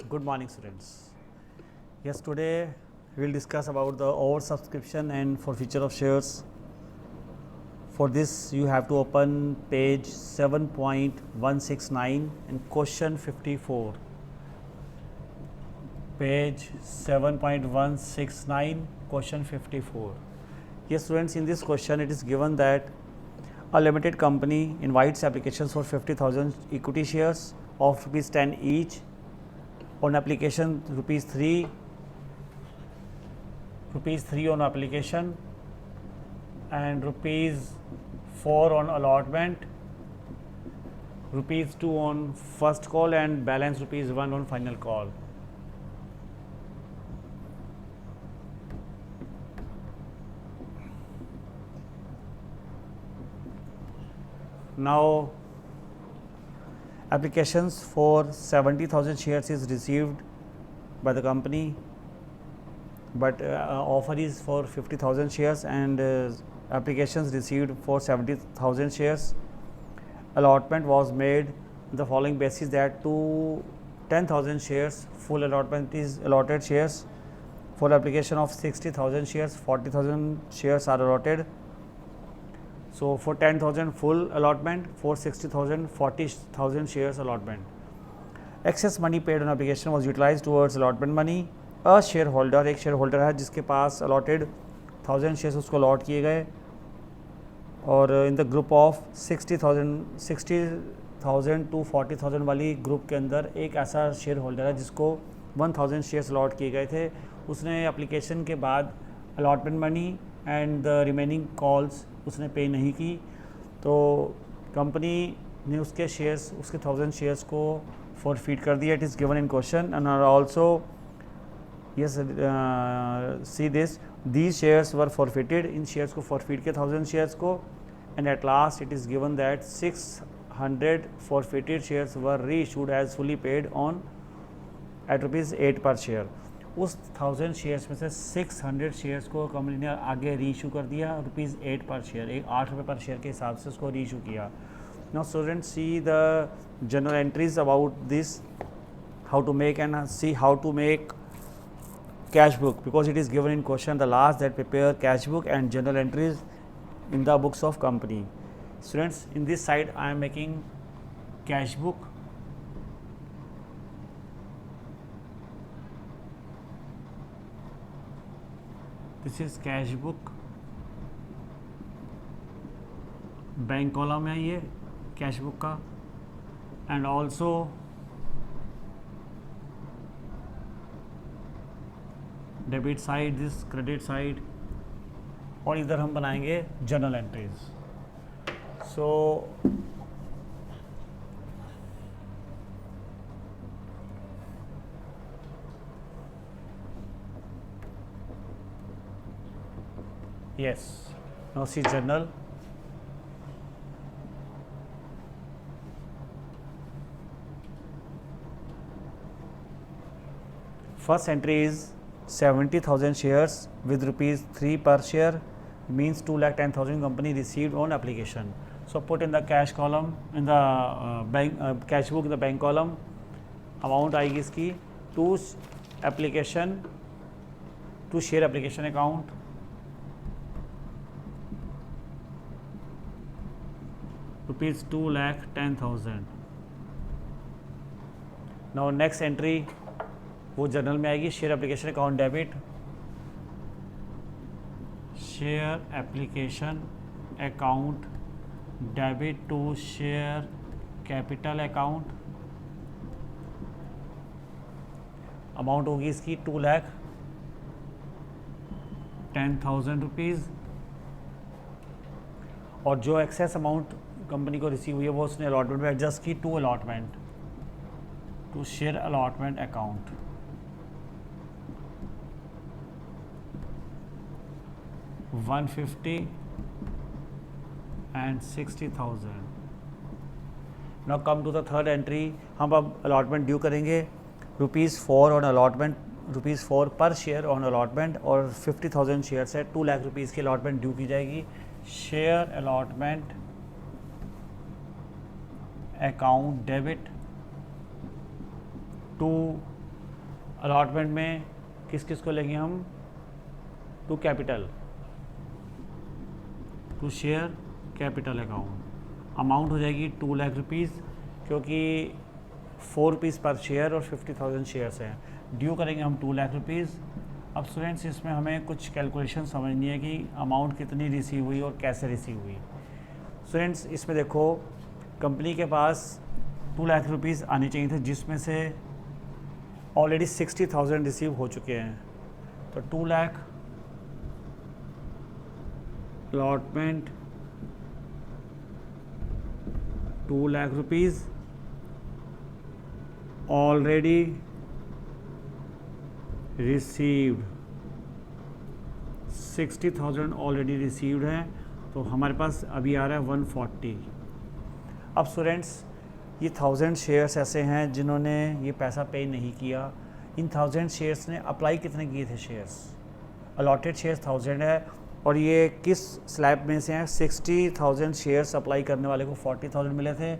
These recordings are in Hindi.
Good morning, students. Yes, today we will discuss about the oversubscription and forfeiture of shares. For this, you have to open page 7.169 and question 54. Page 7.169, question 54. Yes, students, in this question it is given that a limited company invites applications for 50,000 equity shares of rupees 10 each. On application rupees 3 on application and rupees 4 on allotment, rupees 2 on first call and balance rupees 1 on final call. Now applications for 70,000 shares is received by the company, but offer is for 50,000 shares and applications received for 70,000 shares. Allotment was made the following basis that to 10,000 shares full allotment is allotted shares. For application of 60,000 shares, 40,000 shares are allotted. So for 10,000 full allotment, for 60,000, 40,000 shares allotment. Excess money paid on application was utilized towards allotment money. A shareholder, एक shareholder है जिसके पास allotted 1000 shares उसको allot किए गए, और in the group of 60,000 to 40,000 वाली ग्रुप के अंदर एक ऐसा शेयर होल्डर है जिसको 1000 शेयर्स अलॉट किए गए थे. उसने एप्लीकेशन के बाद allotment money and the remaining calls उसने पे नहीं की, तो कंपनी ने उसके शेयर्स, उसके 1000 शेयर्स को फॉरफीट कर दिया. It is given in question and also yes see this these shares were forfeited. In shares को फॉरफीट किया 1000 शेयर्स को, and at last it is given that 600 forfeited shares were reissued as fully paid on at rupees 8 per share. उस 1000 शेयर्स में से 600 शेयर्स को कंपनी ने आगे रीइशू कर दिया रुपीज़ 8 पर शेयर, 8 रुपये पर शेयर के हिसाब से उसको रीइशू किया. Now students see the general entries about this, how to make and see how to make cash book, because it is given in question the last that prepare cash book and journal entries in the books of company. Students, in this side I am making cash book. This is cash book. Bank column है ये कैश बुक का, and also debit side, this credit side, और इधर हम बनाएंगे journal entries. So yes, now see journal. First entry is 70,000 shares with rupees 3 per share, means 2,10,000 company received on application. So put in the cash column, in the bank cash book in the bank column. Amount आएगी इसकी to application, to share application account, rupees 2,10,000. Now next entry वो जर्नल में आएगी, share application account debit, share application account debit to share capital account. Amount होगी इसकी 2,10,000 रुपीज़, और जो एक्सेस अमाउंट कंपनी को रिसीव हुई है वो उसने अलॉटमेंट में एडजस्ट की to allotment, to share allotment account. 150 and 60,000. Now come to the third entry. हम अब अलॉटमेंट ड्यू करेंगे रुपीज़ 4 ऑन अलॉटमेंट, रुपीज़ 4 पर शेयर ऑन अलॉटमेंट, और 50,000 शेयर्स है, 2 लाख रुपीज़ की अलॉटमेंट ड्यू की जाएगी. Share allotment account debit to allotment में किस किस को लेंगे हम, to capital, to share capital account. Amount हो जाएगी 2 लाख रुपीज़, क्योंकि 4 रुपीज़ पर शेयर और 50,000 शेयर्स हैं। ड्यू करेंगे हम 2 लाख रुपीज़। अब स्टूडेंट्स इसमें हमें कुछ कैलकुलेशन समझनी है कि अमाउंट कितनी रिसीव हुई और कैसे रिसीव हुई। स्टूडेंट्स इसमें देखो, कंपनी के पास 2 लाख रुपीज़ आने चाहिए थे, जिसमें से ऑलरेडी 60,000 रिसीव हो चुके हैं। तो 2 lakh allotment 2 lakh rupees already received, 60,000 already received है, तो हमारे पास अभी आ रहा है 140। अब स्टूडेंट्स ये 1000 शेयर्स ऐसे हैं जिन्होंने ये पैसा पे नहीं किया। इन 1000 शेयर्स ने अप्लाई कितने किए थे शेयर्स, अलॉटेड शेयर्स 1000 है, और ये किस स्लैब में से हैं, 60,000 शेयर्स अप्लाई करने वाले को 40,000 मिले थे।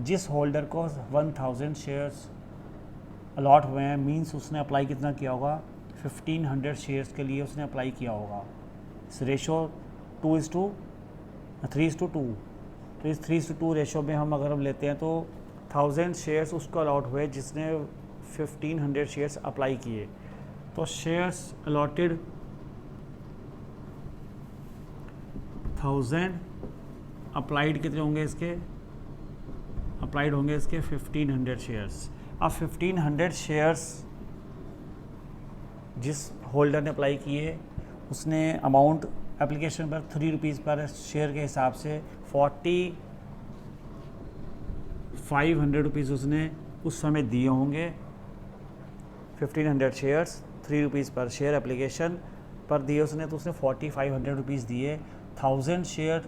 जिस होल्डर को 1000 शेयर्स अलॉट हुए हैं, मींस उसने अप्लाई कितना किया होगा, 1500 शेयर्स के लिए उसने अप्लाई किया होगा। इस रेशो 3:2, तो इस 3:2 रेशो में हम लेते हैं तो 1000 शेयर्स उसको अलॉट हुए जिसने 1500 शेयर्स अप्लाई किए। तो शेयर्स अलॉटेड 1000, अप्लाइड कितने होंगे इसके, अप्लाइड होंगे इसके 1500 शेयर्स। अब 1500 शेयर्स जिस होल्डर ने अप्लाई किए, उसने अमाउंट एप्लीकेशन पर 3 रुपीज़ पर शेयर के हिसाब से 4500 रुपीज़ उसने उस समय दिए होंगे। 1500 शेयर्स 3 रुपीज़ पर शेयर एप्लीकेशन पर दिए उसने, तो उसने 4500 रुपीज़ दिए। 1000 शेयर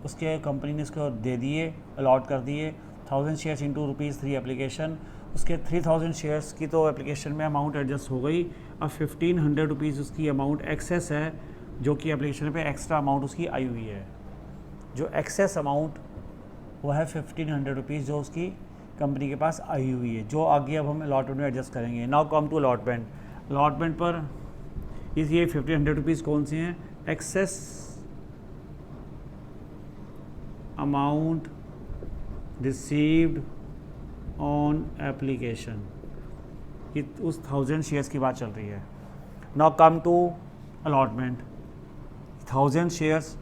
उसके कंपनी ने उसको दे दिए, अलॉट कर दिए। 1000 शेयर्स इंटू ₹3 एप्लीकेशन, उसके 3000 शेयर्स की तो एप्लीकेशन में अमाउंट एडजस्ट हो गई। अब 1500 रुपीज़ उसकी अमाउंट एक्सेस है, जो कि एप्लीकेशन पे एक्स्ट्रा अमाउंट उसकी आई हुई है। जो एक्सेस अमाउंट वो है 1500 रुपीज़, जो उसकी कंपनी के पास आई हुई है, जो आगे अब हम अलॉटमेंट में एडजस्ट करेंगे। Now come to allotment. Allotment पर ये 1500 रुपीज़ कौन से हैं, excess amount received on application, ये उस 1000 शेयर्स की बात चल रही है। Now come to allotment. 1000 shares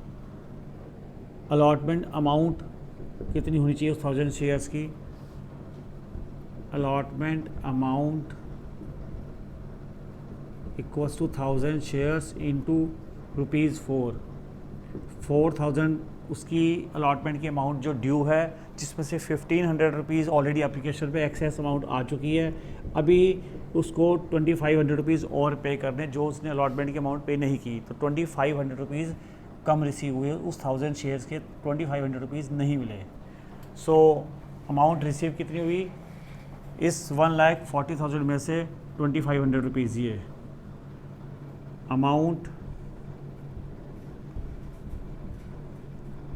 allotment amount कितनी होनी चाहिए उस 1000 शेयर्स की, allotment amount equals to 1000 shares into ₹4। 4000 उसकी अलॉटमेंट की अमाउंट जो ड्यू है, जिसमें से 1500 रुपीज़ ऑलरेडी एप्लीकेशन पे एक्सेस अमाउंट आ चुकी है। अभी उसको 2500 रुपीज़ और पे करने, जो उसने अलॉटमेंट की अमाउंट पे नहीं की, तो 2500 रुपीज़ कम रिसीव हुए। उस 1000 शेयर्स के 2500 रुपीज़ नहीं मिले। सो अमाउंट रिसीव कितनी हुई, इस 1,40,000 में से 2500 रुपीज़, ये amount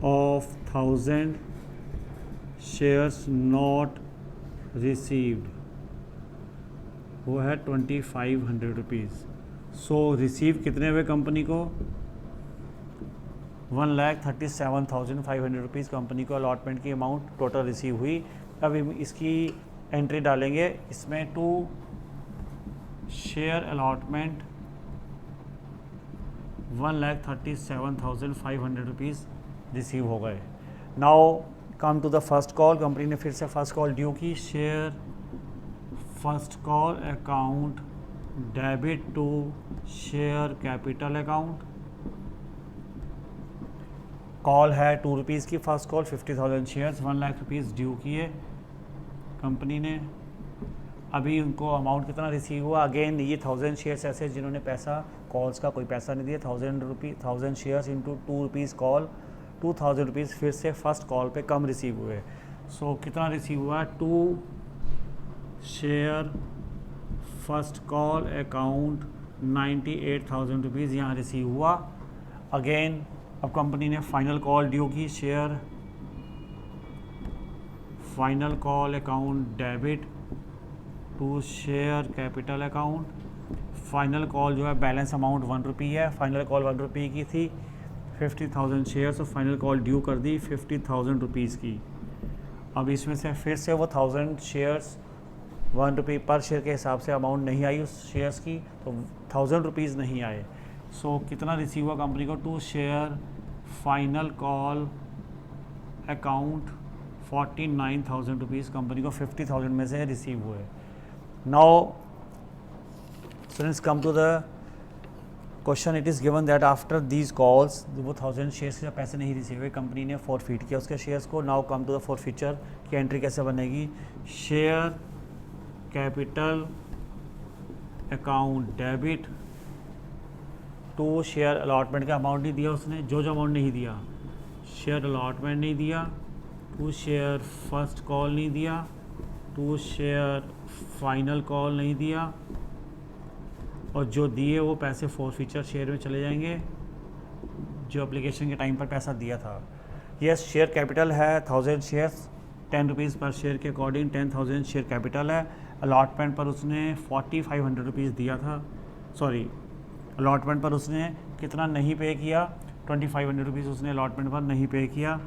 of 1000 shares not received वो है 2500 रुपीज़। सो रिसीव कितने हुए कंपनी को, 1,37,500 रुपीज़ कंपनी को अलॉटमेंट की अमाउंट टोटल रिसीव हुई। अब इसकी एंट्री डालेंगे, इसमें to share allotment 1,37,500 rupees receive हो गए। Now come to the first call. Company ने फिर से फर्स्ट कॉल ड्यू की, share first call account debit to share capital account. Call है 2 रुपीज़ की, first call 50,000 shares 1 lakh rupees due किए कंपनी ने। अभी उनको अमाउंट कितना रिसीव हुआ, अगेन ये 1000 शेयर्स ऐसे जिन्होंने पैसा, कॉल्स का कोई पैसा नहीं दिया। 1000 shares into 2 rupees call, 2000 rupees फिर से फर्स्ट कॉल पे कम रिसीव हुए। सो कितना रिसीव हुआ, 2 share first call account 98,000 rupees यहाँ रिसीव हुआ। अगेन अब कंपनी ने फाइनल कॉल ड्यू की, share final call account debit to share capital account. Final call जो है बैलेंस अमाउंट 1 रुपी है, फाइनल कॉल 1 रुपी की थी, 50,000 शेयर्स और फाइनल कॉल ड्यू कर दी 50,000 रुपीज़ की। अब इसमें से फिर से वो 1000 शेयर्स 1 रुपी पर शेयर के हिसाब से अमाउंट नहीं आई उस शेयर्स की, तो 1000 रुपीज़ नहीं आए। सो कितना रिसीव हुआ कंपनी को? To share final call account 49,000 rupees company को 50,000 में से रिसीव हुए। Now students come to the question. It is given that after these calls वो 1000 शेयर्स के पैसे नहीं रिसीव हुए, कंपनी ने फॉरफीट किया उसके शेयर्स को। Now come to the forfeiture की एंट्री कैसे बनेगी? Share capital account debit to share allotment का अमाउंट नहीं दिया उसने, जो अमाउंट नहीं दिया, शेयर अलॉटमेंट नहीं दिया, टू शेयर फर्स्ट कॉल नहीं दिया, टू शेयर फाइनल कॉल नहीं दिया, और जो दिए वो पैसे फॉरफीचर शेयर में चले जाएंगे जो एप्लीकेशन के टाइम पर पैसा दिया था। यस, शेयर कैपिटल है 1000 शेयर्स, 10 रुपीज़ पर शेयर के अकॉर्डिंग 10,000 शेयर कैपिटल है। अलॉटमेंट पर उसने 4500 रुपीज़ दिया था, सॉरी अलॉटमेंट पर उसने कितना नहीं पे किया? 2500 रुपीज़ उसने अलॉटमेंट पर नहीं पे किया।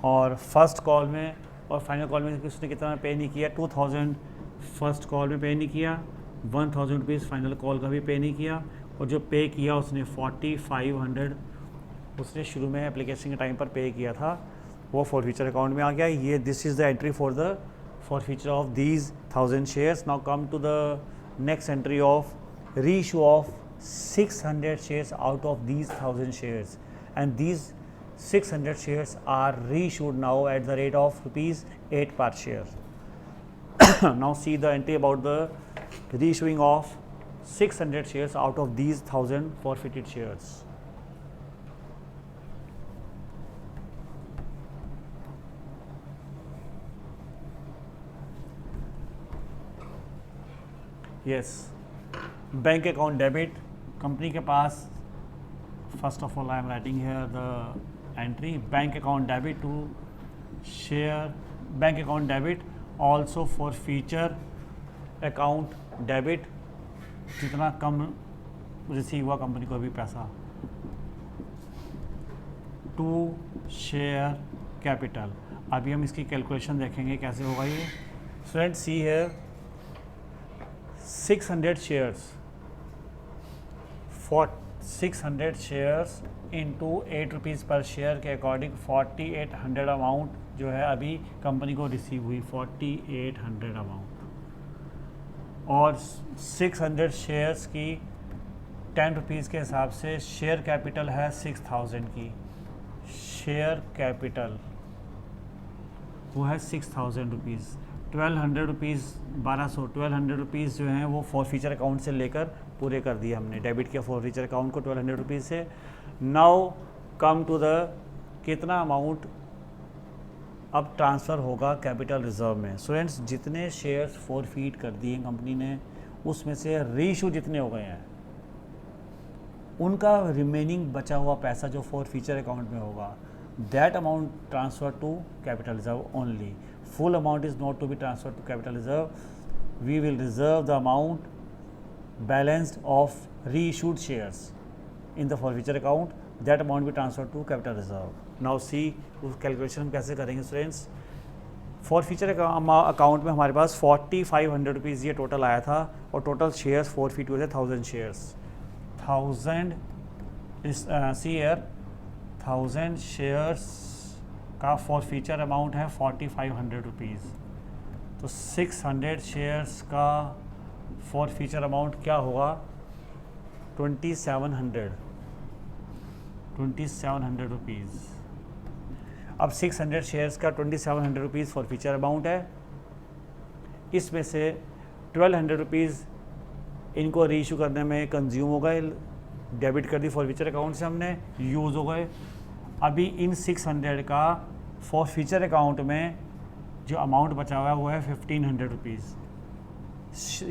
और फर्स्ट कॉल में और फाइनल कॉल में उसने कितना पे नहीं किया? 2000 फर्स्ट कॉल में पे नहीं किया, 1000 रुपीज़ फाइनल कॉल का भी पे नहीं किया, और जो पे किया उसने 4500 उसने शुरू में एप्लीकेशन के टाइम पर पे किया था, वो फॉरफीचर अकाउंट में आ गया। ये this is the entry for the forfeiture of these 1000 shares. Now come to the next entry of reissue of 600 shares out of these 1000 shares, and these 600 shares are reissued now at the rate of rupees 8 per share. Now see the entry about the reissuing of 600 shares out of these 1000 forfeited shares. Yes, bank account debit, company के पास, first of all I am writing here the entry bank account debit to share bank account debit also for feature account debit, जितना कम रिसीव हुआ कंपनी को अभी पैसा, टू शेयर कैपिटल। अभी हम इसकी कैलकुलेशन देखेंगे कैसे होगा ये। स्टूडेंट्स सी है 600 shares for 600 shares into 8 rupees पर शेयर के अकॉर्डिंग 4800 अमाउंट जो है अभी कंपनी को रिसीव हुई, 4800 अमाउंट, और 600 शेयर्स की 10 रुपीज़ के हिसाब से शेयर कैपिटल है 6000 की, शेयर कैपिटल वो है 6000 रुपीज़, 1200 रुपीज़ 1200 रुपीज़ जो हैं वो फॉरफीचर अकाउंट से लेकर पूरे कर दिए हमने, डेबिट किया फॉरफीचर अकाउंट को 1200 रुपीज़ से। नाउ कम टू द कितना अमाउंट अब ट्रांसफ़र होगा कैपिटल रिजर्व में। स्टूडेंट्स जितने शेयर्स फॉरफीट कर दिए कंपनी ने उसमें से रीइश्यू जितने हो गए हैं उनका रिमेनिंग बचा हुआ पैसा जो फॉरफीचर अकाउंट में होगा, that amount transfer to capital reserve only. Full amount is not to be transferred to capital reserve. We will reserve the amount balanced of reissued shares in the forfeiture account. That amount be transferred to capital reserve. Now see उस कैलकुलेशन कैसे करेंगे स्टूडेंट्स। फॉरफीचर अकाउंट में हमारे पास 4500 रुपीज़ ये टोटल आया था, और टोटल शेयर्स फॉरफीट हुए थे 1000 शेयर्स। 1000 सी ईयर 1000 शेयर्स का फॉरफीचर अमाउंट है 4500 रुपीज़, तो 600 शेयर्स का फॉरफीचर अमाउंट क्या होगा? 2700 रुपीज़। अब 600 शेयर्स का 2700 रुपीज़ फॉरफीचर अमाउंट है, इसमें से 1200 रुपीज़ इनको रीइशू करने में कंज्यूम हो गए, डेबिट कर दी फॉरफीचर अकाउंट से हमने, यूज़ हो गए। अभी इन 600 का फॉरफीचर अकाउंट में जो अमाउंट बचा हुआ है वो है 1500 रुपीज़।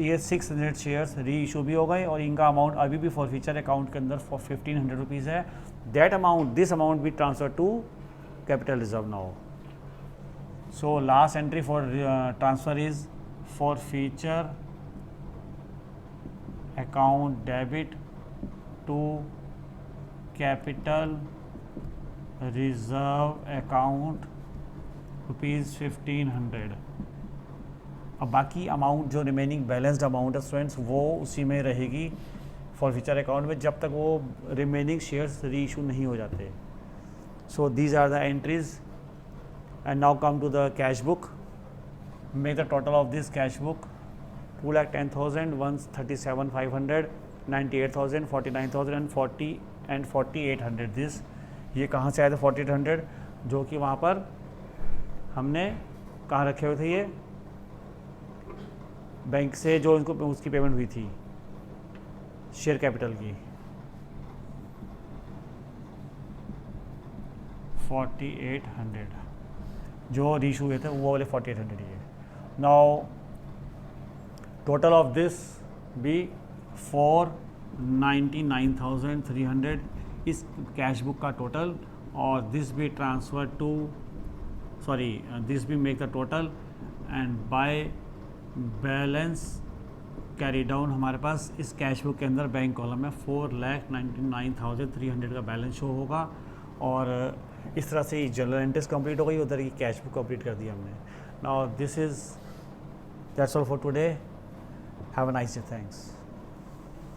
ये 600 शेयर्स री इशू भी हो गए और इनका अमाउंट अभी भी फॉरफीचर अकाउंट के अंदर 1500 रुपीज़ है। That amount this amount be transfer to capital reserve now. So last entry for transfer is for feature account debit to capital reserve account ₹1500। अब बाकी अमाउंट जो रिमेनिंग बैलेंस्ड अमाउंट है स्टूडेंट्स वो उसी में रहेगी फॉर फ्यूचर अकाउंट में जब तक वो रिमेनिंग शेयर्स री इशू नहीं हो जाते। So these are the entries and now come to the cash book. Make the total of this cash book 2,10,000, 137,500, 98,000, 49,000 and 4,800। This ये कहाँ से आए थे 4,800 जो कि वहाँ पर हमने कहाँ रखे हुए थे, ये बैंक से जो इनको उसकी पेमेंट हुई थी शेयर कैपिटल की 4,800 जो रीशू हुए थे वो वाले 4,800 ही है। नाउ टोटल ऑफ दिस भी 4,99,300 इस कैश बुक का टोटल, और दिस भी ट्रांसफ़र टू दिस भी make the total and by balance carry down हमारे पास इस कैश बुक के अंदर बैंक कॉलम में 4,99,300 का बैलेंस शो होगा। और इस तरह से जनरल एंट्रीज कंप्लीट हो गई, उधर की कैश बुक कंप्लीट कर दी हमने। Now that's all for today. Have a nice day, thanks.